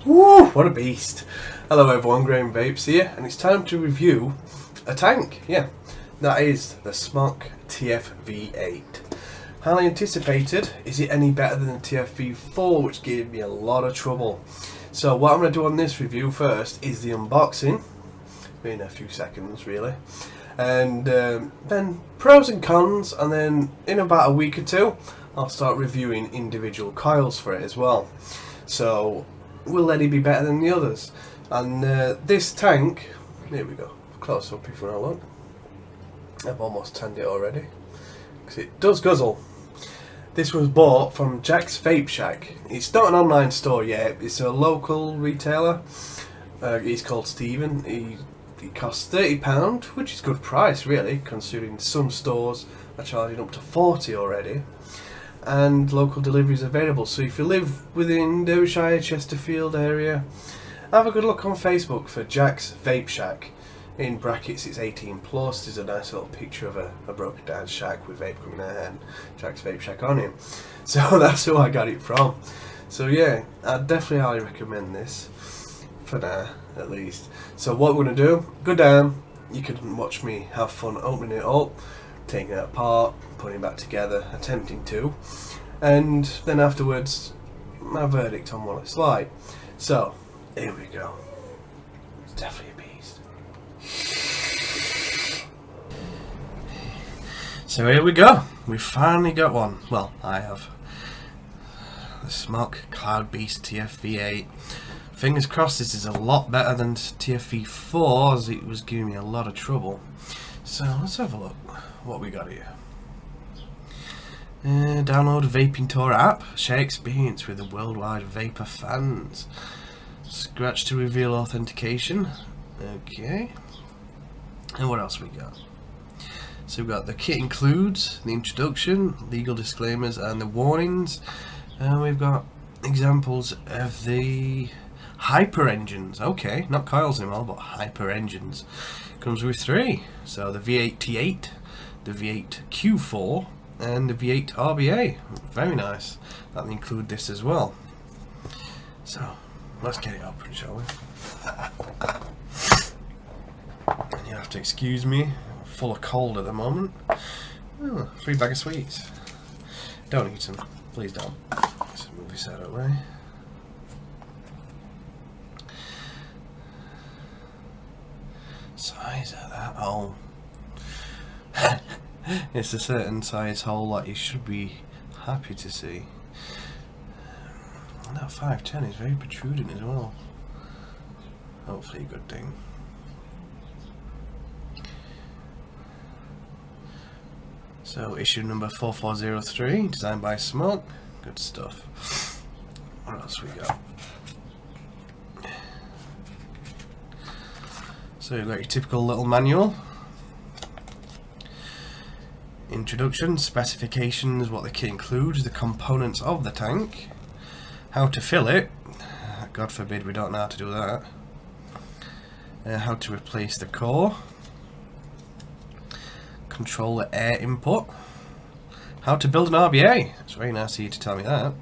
Woo, what a beast. Hello everyone, Graham Vapes here, and it's time to review a tank. Yeah, that is the SMOK TFV8. Highly anticipated. Is it any better than the TFV4, which gave me a lot of trouble? So what I'm going to do on this review first is the unboxing, in a few seconds really, and then pros and cons, and then in about a week or two I'll start reviewing individual coils for it as well. So will any be better than the others? And this tank, here we go, close up if you want to look. I've almost tanned it already because it does guzzle. This was bought from Jack's Vape Shack. It's not an online store yet, it's a local retailer. He's called Stephen. He costs £30, which is a good price really, considering some stores are charging up to £40 already. And local deliveries available, so if you live within Derbyshire, Chesterfield area, have a good look on Facebook for Jack's Vape Shack. In brackets it's 18 plus. There's a nice little picture of a broken down shack with vape coming out and Jack's Vape Shack on him. So that's who I got it from. So yeah, I definitely highly recommend this, for now at least. So what we're going to do, go down, you can watch me have fun opening it up, taking it apart, putting it back together, attempting to, and then afterwards my verdict on what it's like. So here we go. It's definitely a beast. So here we go. We finally got one. Well, I have. The SMOK Cloud Beast TFV8. Fingers crossed this is a lot better than TFV4, as it was giving me a lot of trouble. So let's have a look what we got here. Download Vaping Tour app. Share experience with the worldwide vapor fans. Scratch to reveal authentication. Okay. And what else we got? So we've got the kit includes the introduction, legal disclaimers and the warnings. And we've got examples of the hyper engines. Okay, not coils anymore, but hyper engines. Comes with 3. So the V8T8, the V8Q4 and the V8 RBA. Very nice. That'll include this as well. So let's get it open, shall we? You have to excuse me, I'm full of cold at the moment. Oh, 3 bag of sweets. Don't eat them, please don't. Let's move this out of the way. Size of that hole. It's a certain size hole that you should be happy to see. And that 510 is very protruding as well. Hopefully a good thing. So issue number 4403, designed by SMOK. Good stuff. What else we got? So you've got your typical little manual. Introduction, specifications, what the kit includes, the components of the tank, how to fill it. God forbid we don't know how to do that. How to replace the core. Control the air input. How to build an RBA. It's very nice of you to tell me that,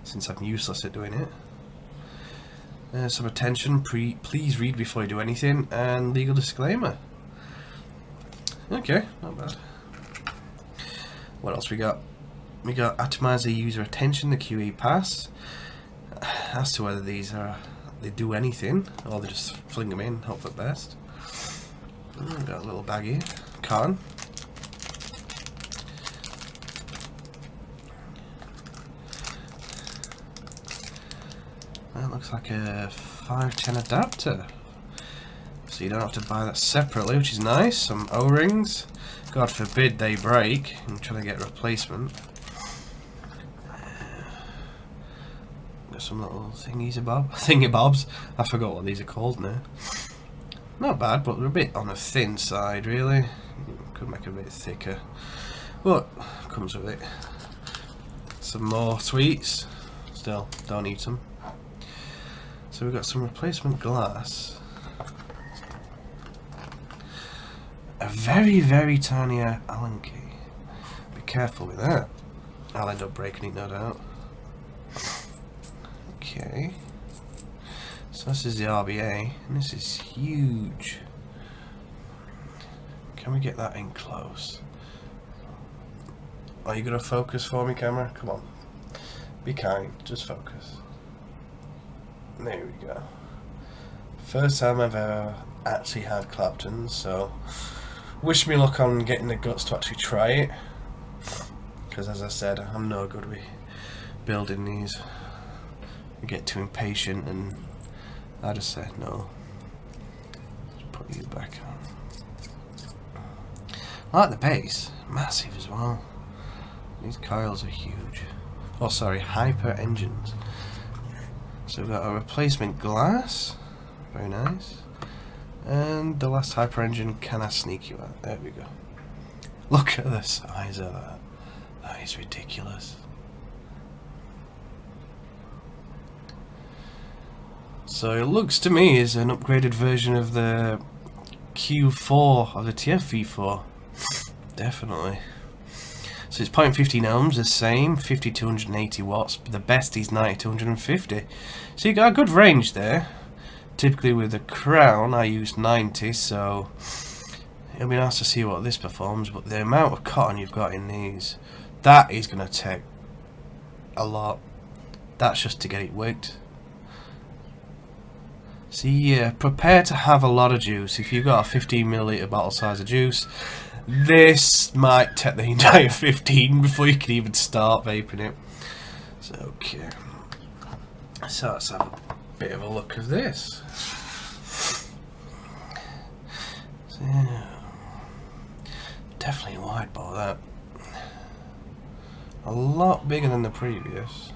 since I'm useless at doing it. Some attention, please read before you do anything, and legal disclaimer. Okay, not bad. What else we got? We got atomize the user attention, the QE pass. As to whether these they do anything, or they just fling them in, hope for the best. Got a little bag here. Con. That looks like a 510 adapter, so you don't have to buy that separately, which is nice. Some O-rings. God forbid they break. I'm trying to get a replacement. Got some little thingy-bobs. I forgot what these are called now. Not bad, but they're a bit on the thin side, really. Could make it a bit thicker, but comes with it. Some more sweets. Still, don't eat them. So we've got some replacement glass. A very, very tiny Allen key. Be careful with that. I'll end up breaking it, no doubt. Okay. So this is the RBA, and this is huge. Can we get that in close? Are you going to focus for me, camera? Come on. Be kind, just focus. There we go. First time I've ever actually had Claptons, so wish me luck on getting the guts to actually try it. Because as I said, I'm no good with building these. I get too impatient and I just said no. Just put you back on. I like the bass, massive as well. These coils are huge. Oh sorry, hyper engines. So we've got a replacement glass, very nice. And the last hyper engine, can I sneak you out? There we go. Look at the size of that. That is ridiculous. So it looks to me as an upgraded version of the Q4 of the TFV8. Definitely. So it's 0.15 ohms, the same, 50 to 180 watts, but the best is 90 to 150. So you got a good range there. Typically with the Crown I use 90, so it'll be nice to see what this performs, but the amount of cotton you've got in these, that is going to take a lot. That's just to get it wigged. So yeah, prepare to have a lot of juice. If you've got a 15ml bottle size of juice, this might take the entire 15 before you can even start vaping it. So okay, so let's have a bit of a look of this. So, definitely a wide ball, that. A lot bigger than the previous.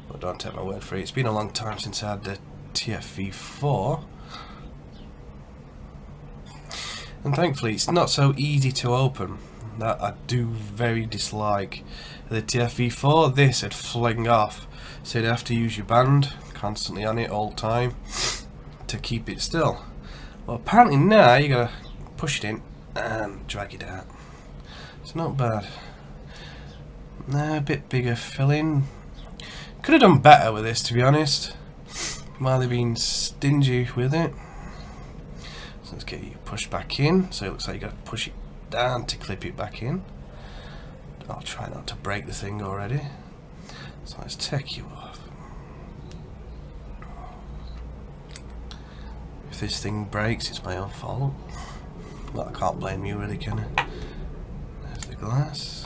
But don't take my word for it. It's been a long time since I had the TFV8. And thankfully it's not so easy to open. That I do very dislike. The TFV8, this would fling off. So you'd have to use your band constantly on it all the time to keep it still. Well apparently now you gotta push it in and drag it out. It's not bad. A bit bigger filling. Could have done better with this, to be honest, while they've been stingy with it. So let's get you pushed back in. So it looks like you got to push it down to clip it back in. I'll try not to break the thing already. So let's take you off. If this thing breaks, it's my own fault. Well, I can't blame you really, can I? There's the glass.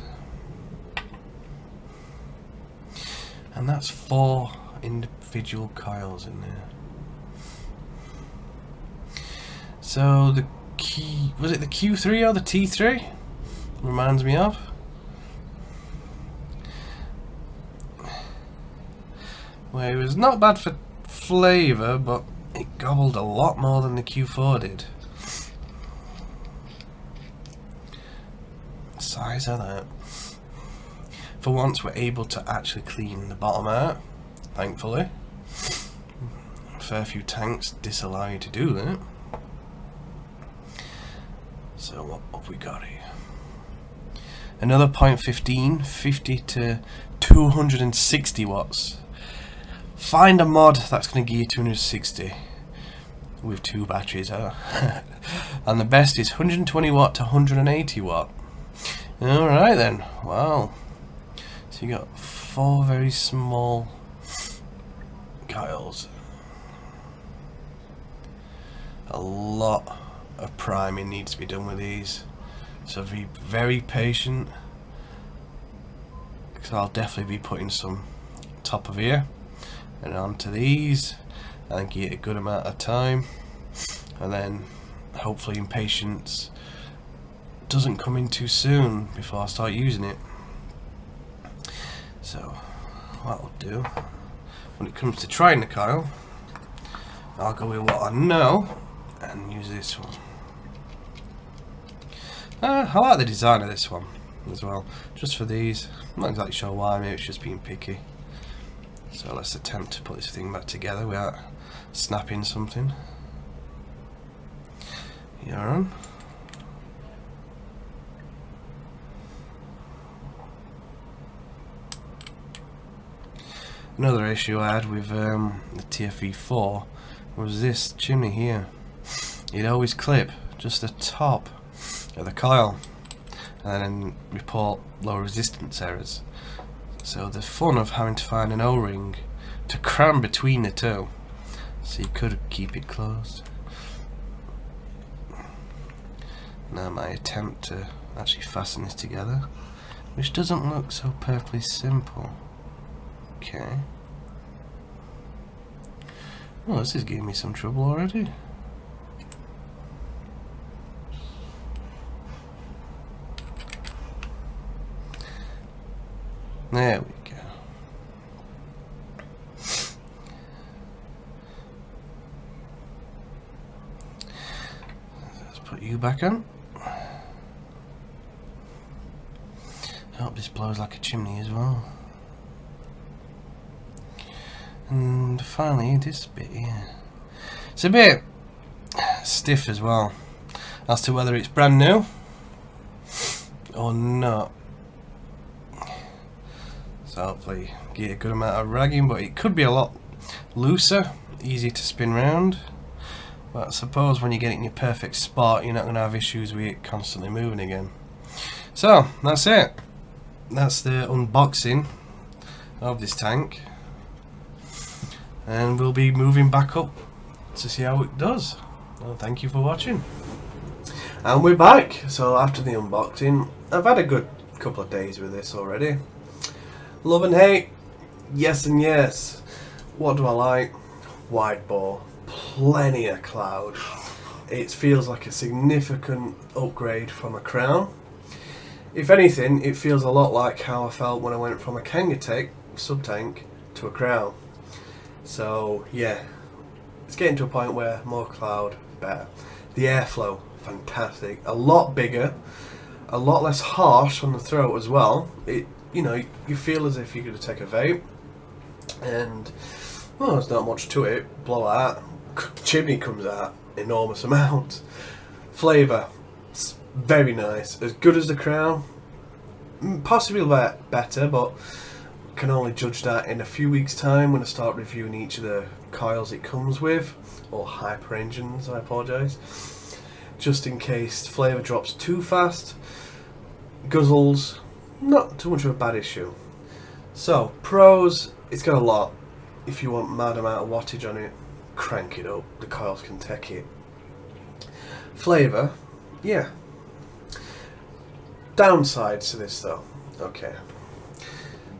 And that's 4 individual coils in there. So the key, was it the Q3 or the T3? Reminds me of. Well, it was not bad for flavour, but it gobbled a lot more than the Q4 did. Size of that. For once we're able to actually clean the bottom out, thankfully. A fair few tanks disallow you to do that. So what have we got here? Another 0.15, 50 to 260 watts. Find a mod that's going to give you 260 with 2 batteries. And the best is 120 watt to 180 watt. Alright then, wow. So you got 4 very small coils. A lot of priming needs to be done with these, so be very patient, because I'll definitely be putting some top of here and onto these and give it a good amount of time, and then hopefully impatience doesn't come in too soon before I start using it. So what I'll do when it comes to trying the coil, I'll go with what I know and use this one. I like the design of this one as well, just for these. I'm not exactly sure why, maybe it's just being picky. So let's attempt to put this thing back together without snapping something. You're on. Another issue I had with the TFV4 was this chimney here. It'd always clip just the top of the coil and then report low resistance errors. So the fun of having to find an O-ring to cram between the two, so you could keep it closed. Now my attempt to actually fasten this together, which doesn't look so perfectly simple. Okay. Well, this is giving me some trouble already. There we go. Let's put you back on. I hope this blows like a chimney as well. And finally this bit here. It's a bit stiff as well, as to whether it's brand new or not. So hopefully get a good amount of ragging, but it could be a lot looser, easy to spin round. But I suppose when you get it in your perfect spot, you're not going to have issues with it constantly moving again. So that's it. That's the unboxing of this tank, and we'll be moving back up to see how it does. Well, thank you for watching. And we're back. So after the unboxing, I've had a good couple of days with this already. Love and hate, yes and yes. What do I like? Wide bore, plenty of cloud. It feels like a significant upgrade from a Crown. If anything, it feels a lot like how I felt when I went from a Kangatech sub-tank to a Crown. So yeah, it's getting to a point where more cloud, better. The airflow, fantastic. A lot bigger, a lot less harsh on the throat as well. You know, you feel as if you're going to take a vape, and well, there's not much to it. Blow out, chimney comes out, enormous amount. Flavour, it's very nice, as good as the Crown, possibly better, but can only judge that in a few weeks' time when I start reviewing each of the coils it comes with, or hyper engines. I apologise, just in case flavour drops too fast. Guzzles, not too much of a bad issue. So pros, it's got a lot. If you want mad amount of wattage on it, crank it up, the coils can take it. Flavour, yeah. Downsides to this though, okay,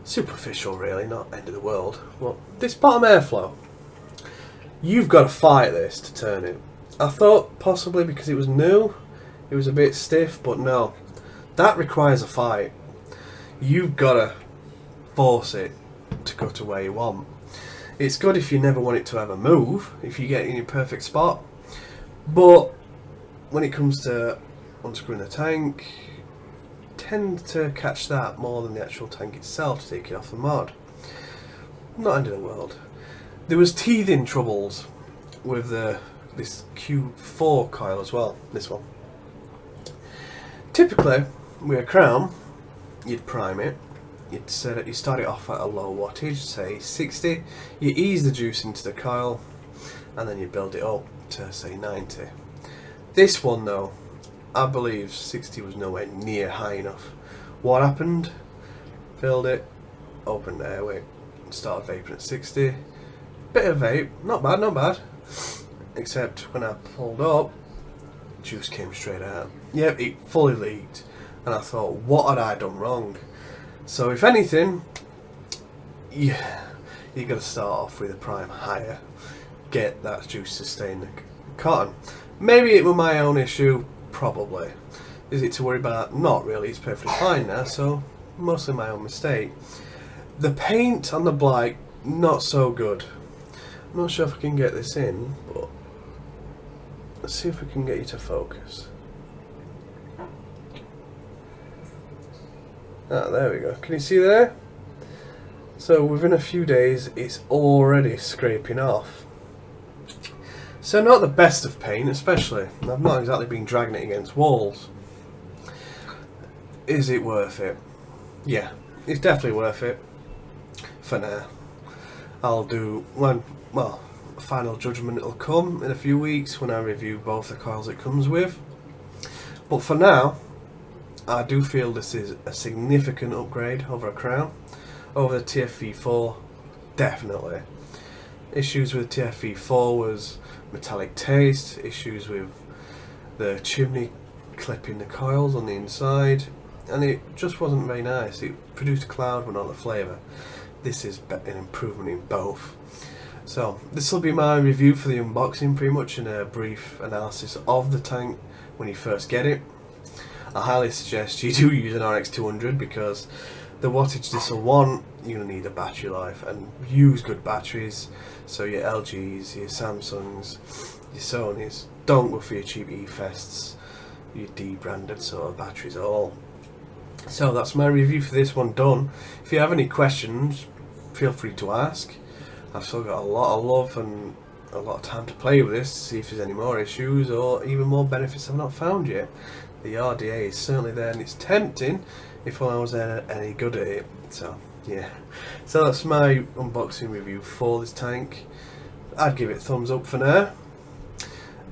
superficial really, not end of the world. Well, this bottom airflow, you've got to fight this to turn it. I thought possibly because it was new, it was a bit stiff, but no, that requires a fight. You've got to force it to go to where you want. It's good if you never want it to ever move, if you get in your perfect spot, but when it comes to unscrewing the tank, tend to catch that more than the actual tank itself to take it off the mod. Not end of the world. There was teething troubles with this Q4 coil as well, this one. Typically with a Crown, you'd prime it, you'd start it off at a low wattage, say 60, you ease the juice into the coil, and then you build it up to say 90. This one though, I believe 60 was nowhere near high enough. What happened? Filled it, opened the airway, started vaping at 60. Bit of vape, not bad, not bad. Except when I pulled up, juice came straight out. Yep, it fully leaked. And I thought, what had I done wrong? So if anything, yeah, you got to start off with a prime higher. Get that juice to stay in the cotton. Maybe it was my own issue, probably. Is it to worry about? Not really, it's perfectly fine now, so mostly my own mistake. The paint on the blight, not so good. I'm not sure if I can get this in, but let's see if we can get you to focus. Ah, there we go. Can you see there? So within a few days, it's already scraping off. So not the best of paint, especially. I've not exactly been dragging it against walls. Is it worth it? Yeah, it's definitely worth it. For now. I'll do when, well, final judgment will come in a few weeks when I review both the coils it comes with. But for now, I do feel this is a significant upgrade over a Crown. Over the TFV4, definitely. Issues with TFV4 was metallic taste, issues with the chimney clipping the coils on the inside, and it just wasn't very nice. It produced a cloud but not a flavour. This is an improvement in both. So this will be my review for the unboxing, pretty much, and a brief analysis of the tank when you first get it. I highly suggest you do use an RX200 because the wattage this will want, you're going to need a battery life, and use good batteries. So your LGs, your Samsungs, your Sonys, don't go for your cheap E-Fests, your D-branded sort of batteries at all. So that's my review for this one done. If you have any questions, feel free to ask. I've still got a lot of love and a lot of time to play with this, see if there's any more issues or even more benefits I've not found yet. The RDA is certainly there, and it's tempting if I was any good at it. So yeah, so that's my unboxing review for this tank. I'd give it thumbs up for now,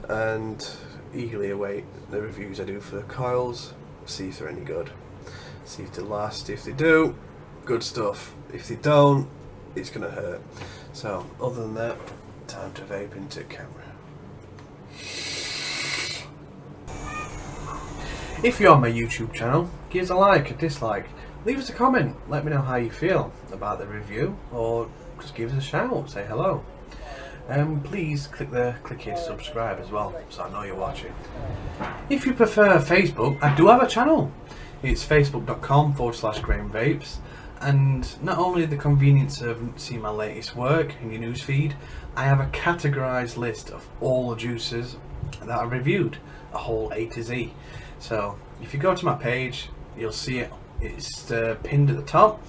and eagerly await the reviews I do for the coils, see if they're any good, see if they last. If they do, good stuff. If they don't, it's gonna hurt. So other than that, time to vape into camera. If you're on my YouTube channel, give us a like, a dislike, leave us a comment, let me know how you feel about the review, or just give us a shout, say hello. Please click here to subscribe as well, so I know you're watching. If you prefer Facebook, I do have a channel. It's facebook.com/GrahamVapes, and not only the convenience of seeing my latest work in your newsfeed, I have a categorised list of all the juices that I reviewed, a whole A to Z. So if you go to my page, you'll see it. It's pinned at the top,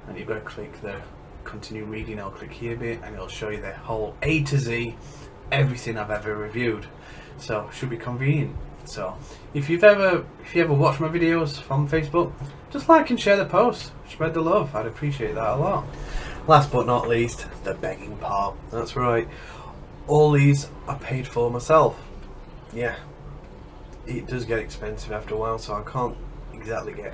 and you've got to click the continue reading. I'll click here a bit, and it'll show you the whole A to Z, everything I've ever reviewed. So it should be convenient. So if you ever watched my videos from Facebook, just like and share the post, spread the love. I'd appreciate that a lot. Last but not least, the begging part. That's right, all these are paid for myself. Yeah, it does get expensive after a while, so I can't exactly get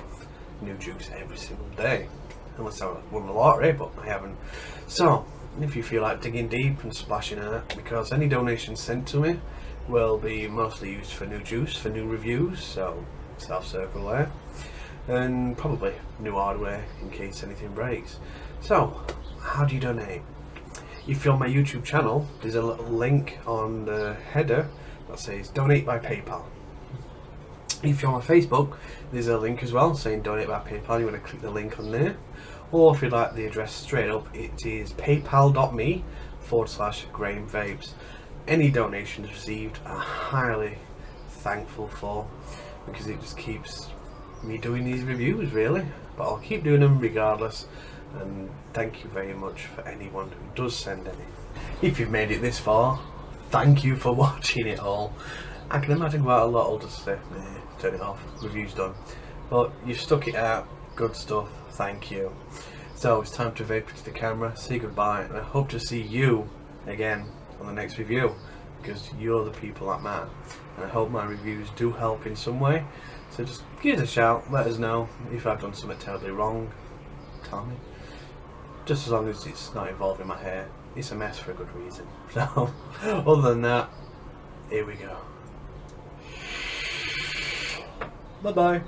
new juice every single day, unless I won the lottery, but I haven't. So if you feel like digging deep and splashing out, because any donations sent to me will be mostly used for new juice, for new reviews, so self-circle there, and probably new hardware in case anything breaks. So how do you donate? If you're on my YouTube channel, there's a little link on the header that says donate by PayPal. If you're on my Facebook, there's a link as well saying donate by PayPal. You want to click the link on there, or if you'd like the address straight up, it is paypal.me/GrahamVapes. Any donations received I'm highly thankful for, because it just keeps me doing these reviews, really. But I'll keep doing them regardless, and thank you very much for anyone who does send any. If you've made it this far, thank you for watching it all. I can imagine quite a lot will just say, turn it off, review's done. But you've stuck it out, good stuff, thank you. So it's time to vape into the camera, say goodbye, and I hope to see you again on the next review, because you're the people that matter. And I hope my reviews do help in some way. So just give us a shout, let us know if I've done something terribly wrong, tell me. Just as long as it's not involving my hair. It's a mess for a good reason. So other than that, here we go. Bye bye.